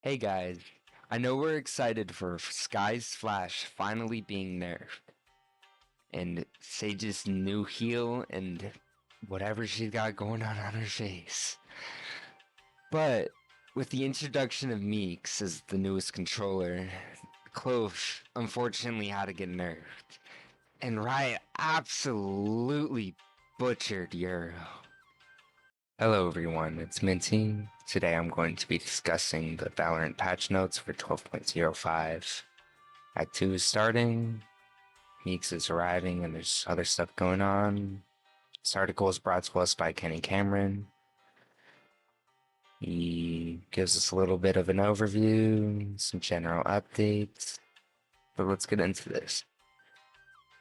Hey guys, I know we're excited for Sky's Flash finally being nerfed and Sage's new heal and whatever she's got going on her face. But with the introduction of MIKS as the newest controller, Clove unfortunately had to get nerfed. And Riot absolutely butchered Yoru. Hello everyone, it's Minty. Today I'm going to be discussing the Valorant patch notes for 12.05. Act 2 is starting, Meeks is arriving, and there's other stuff going on. This article is brought to us by Kenny Cameron. He gives us a little bit of an overview, some general updates, but let's get into this.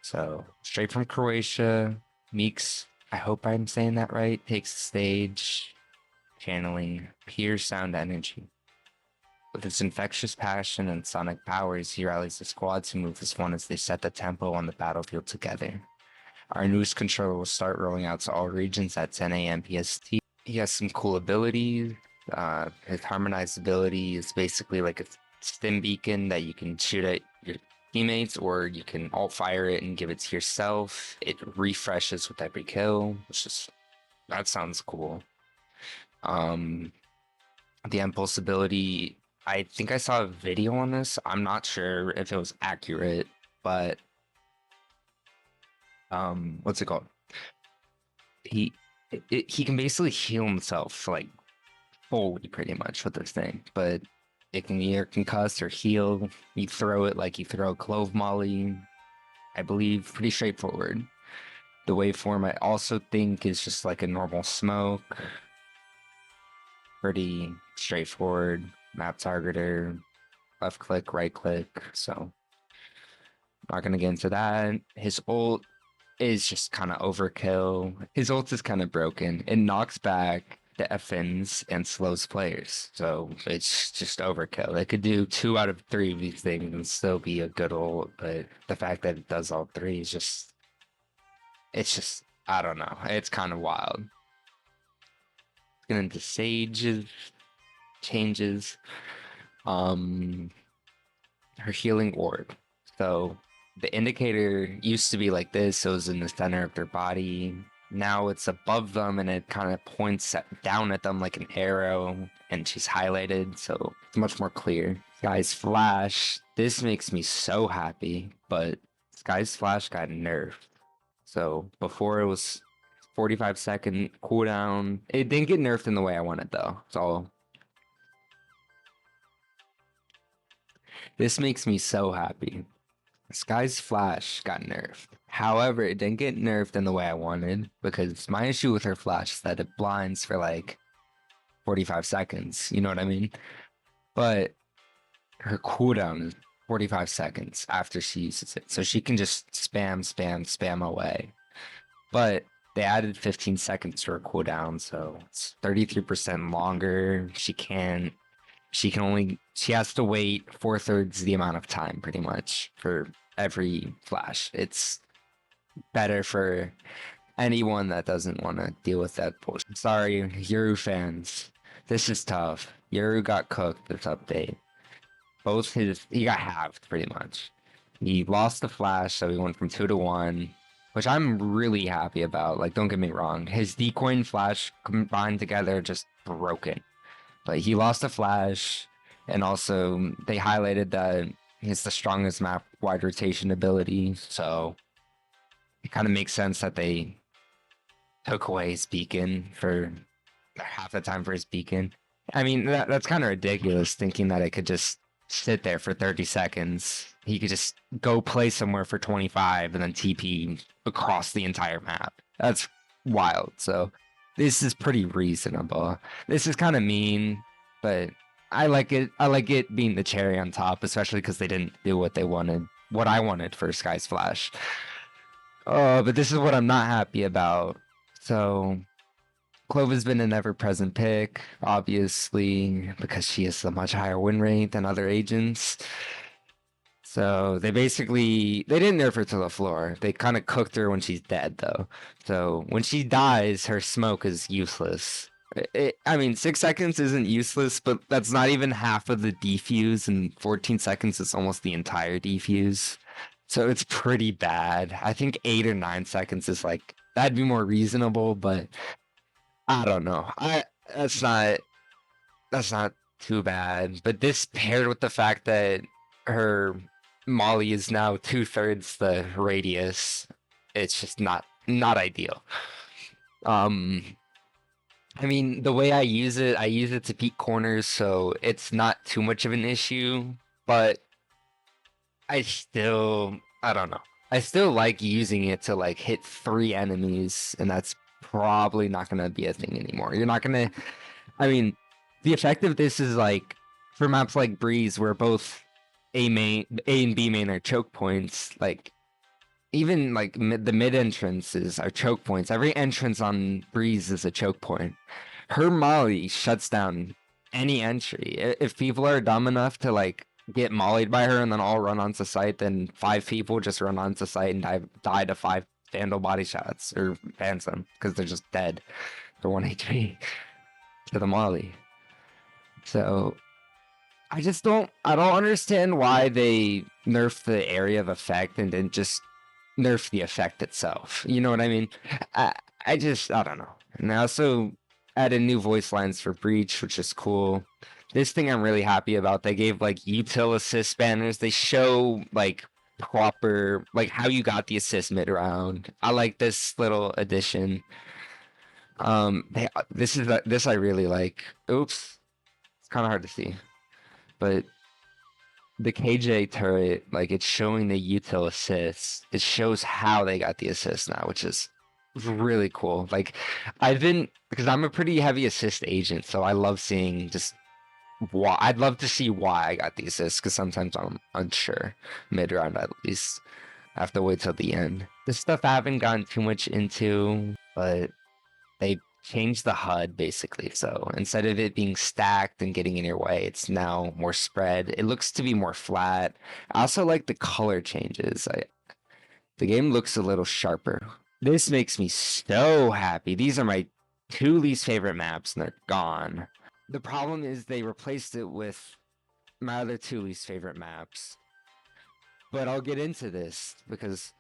So, straight from Croatia, Meeks, I hope I'm saying that right, takes the stage, channeling pure sound energy. With its infectious passion and sonic powers, he rallies the squad to move as one as they set the tempo on the battlefield together. Our newest controller will start rolling out to all regions at 10 a.m. PST. He has some cool abilities. His harmonized ability is basically like a stim beacon that you can shoot at your teammates, or you can alt fire it and give it to yourself. It refreshes with every kill, that sounds cool. The impulse ability, I think I saw a video on this. I'm not sure if it was accurate, but what's it called? He he can basically heal himself like fully pretty much with this thing, but it can either concuss or heal. You throw it like you throw a clove molly. I believe pretty straightforward. The waveform I also think is just like a normal smoke. Pretty straightforward. Map targeter, left click, right click. So not gonna get into that. His ult is just kind of overkill. His ult is kind of broken. It knocks back the FNs and slows players. So it's just overkill. It could do 2 out of 3 of these things and still be a good ult, but the fact that it does all 3 is just I don't know. It's kind of wild. Getting into Sage's changes. Her healing orb. So the indicator used to be like this, so it was in the center of their body. Now it's above them and it kind of points down at them like an arrow, and she's highlighted, so it's much more clear. Sky's Flash, this makes me so happy, but Sky's Flash got nerfed. So before it was 45-second cooldown. It didn't get nerfed in the way I wanted though. So this makes me so happy. Sky's Flash got nerfed. However, it didn't get nerfed in the way I wanted, because my issue with her Flash is that it blinds for like 45 seconds. You know what I mean? But her cooldown is 45 seconds after she uses it. So she can just spam away. But they added 15 seconds to her cooldown, so it's 33% longer. She has to wait 4/3 the amount of time pretty much for every flash. It's better for anyone that doesn't want to deal with that bullshit. Sorry, Yoru fans. This is tough. Yoru got cooked this update. He got halved pretty much. He lost the flash, so he went from 2 to 1, which I'm really happy about. Like, don't get me wrong. His decoy and flash combined together are just broken. But he lost a flash, and also they highlighted that he's the strongest map wide rotation ability, so it kind of makes sense that they took away his beacon for half the time for his beacon. I mean, that's kind of ridiculous, thinking that it could just sit there for 30 seconds. He could just go play somewhere for 25 and then TP across the entire map. That's wild. So this is pretty reasonable. This is kind of mean, but I like it. I like it being the cherry on top, especially because they didn't do what I wanted for Sky's Flash. But this is what I'm not happy about. So Clove has been an ever-present pick, obviously, because she has a much higher win rate than other agents. So they didn't nerf her to the floor. They kind of cooked her when she's dead, though. So when she dies, her smoke is useless. I mean, 6 seconds isn't useless, but that's not even half of the defuse, and 14 seconds is almost the entire defuse. So it's pretty bad. I think 8 or 9 seconds is like that'd be more reasonable, but I don't know. That's not that's not too bad. But this paired with the fact that her Molly is now 2/3 the radius, it's just not ideal. Um, I mean, the way I use it to peek corners, so it's not too much of an issue, but I don't know. I still like using it to like hit 3 enemies, and that's probably not gonna be a thing anymore. You're not gonna, I mean, the effect of this is like for maps like Breeze, where both A and B main are choke points, like even like the mid entrances are choke points. Every entrance on Breeze is a choke point. Her Molly shuts down any entry. If people are dumb enough to like get mollied by her and then all run onto site, then 5 people just run onto site and die to 5 Vandal body shots or Phantom because they're just dead. They're 1 HP to the Molly. So I don't understand why they nerfed the area of effect and didn't just nerf the effect itself. You know what I mean? I I don't know. And I also added new voice lines for Breach, which is cool. This thing I'm really happy about. They gave like util assist banners. They show like proper like how you got the assist mid round. I like this little addition. This I really like. Oops, it's kind of hard to see, but the KJ turret, like it's showing the util assists. It shows how they got the assist now, which is really cool. Like because I'm a pretty heavy assist agent, so I love seeing just why. I'd love to see why I got the assist because sometimes I'm unsure mid round at least. I have to wait till the end. This stuff I haven't gotten too much into, but they changed the HUD basically. So instead of it being stacked and getting in your way, it's now more spread. It looks to be more flat. I also like the color changes. The game looks a little sharper. This makes me so happy. These are my 2 least favorite maps and they're gone. The problem is they replaced it with my other 2 least favorite maps. But I'll get into this because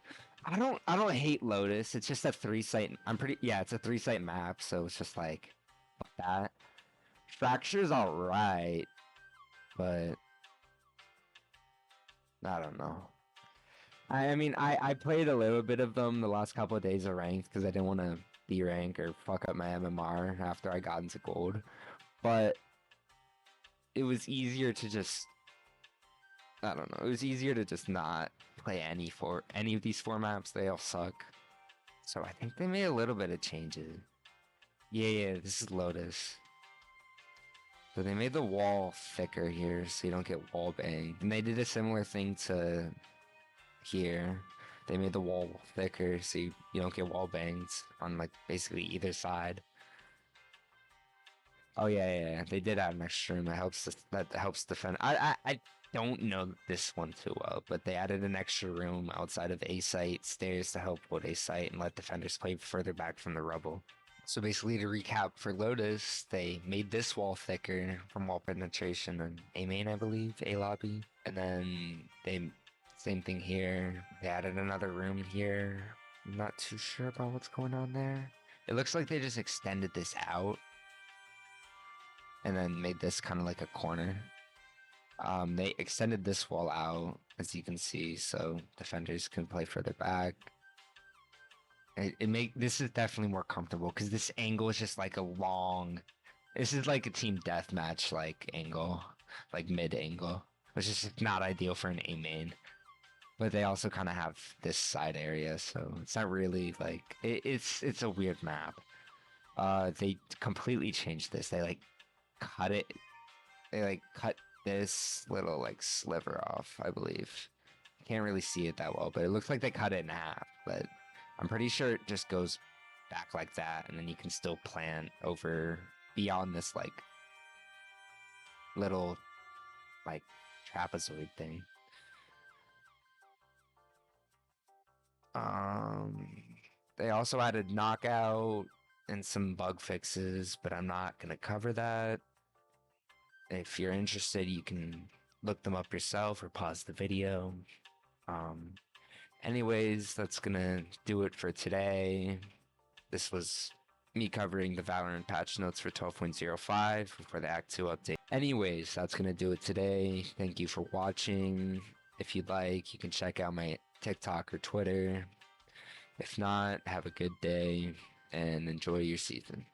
I don't hate Lotus. It's just a 3 site. It's a 3 site map, so it's just like fuck that. Fracture's alright, but I don't know. I mean I played a little bit of them the last couple of days of ranked because I didn't want to derank or fuck up my MMR after I got into gold. But it was easier to just I don't know. It was easier to just not play any of these 4 maps. They all suck. So I think they made a little bit of changes. Yeah, this is Lotus. So they made the wall thicker here so you don't get wall banged. And they did a similar thing to here. They made the wall thicker so you don't get wall banged on like basically either side. Oh yeah. They did add an extra room that helps defend. I don't know this one too well, but they added an extra room outside of A site stairs to help hold A site and let defenders play further back from the rubble. So basically, to recap for Lotus, they made this wall thicker from wall penetration and A main, I believe, A lobby, and then they same thing here. They added another room here. I'm not too sure about what's going on there. It looks like they just extended this out and then made this kind of like a corner. They extended this wall out, as you can see, so defenders can play further back. This is definitely more comfortable because this angle is just like a long. This is like a team deathmatch like angle, like mid angle, which is just not ideal for an A main. But they also kind of have this side area, so it's not really like it's a weird map. They completely changed this. They like cut it. They like cut this little like sliver off, I believe. Can't really see it that well, but it looks like they cut it in half. But I'm pretty sure it just goes back like that, and then you can still plant over beyond this like little like trapezoid thing. Um, they also added knockout. and some bug fixes, but I'm not going to cover that. If you're interested, you can look them up yourself or pause the video. Um, Anyways, that's going to do it for today. This was me covering the Valorant patch notes for 12.05 for the Act 2 update. Anyways, that's going to do it today. Thank you for watching. If you'd like, you can check out my TikTok or Twitter. If not, have a good day and enjoy your season.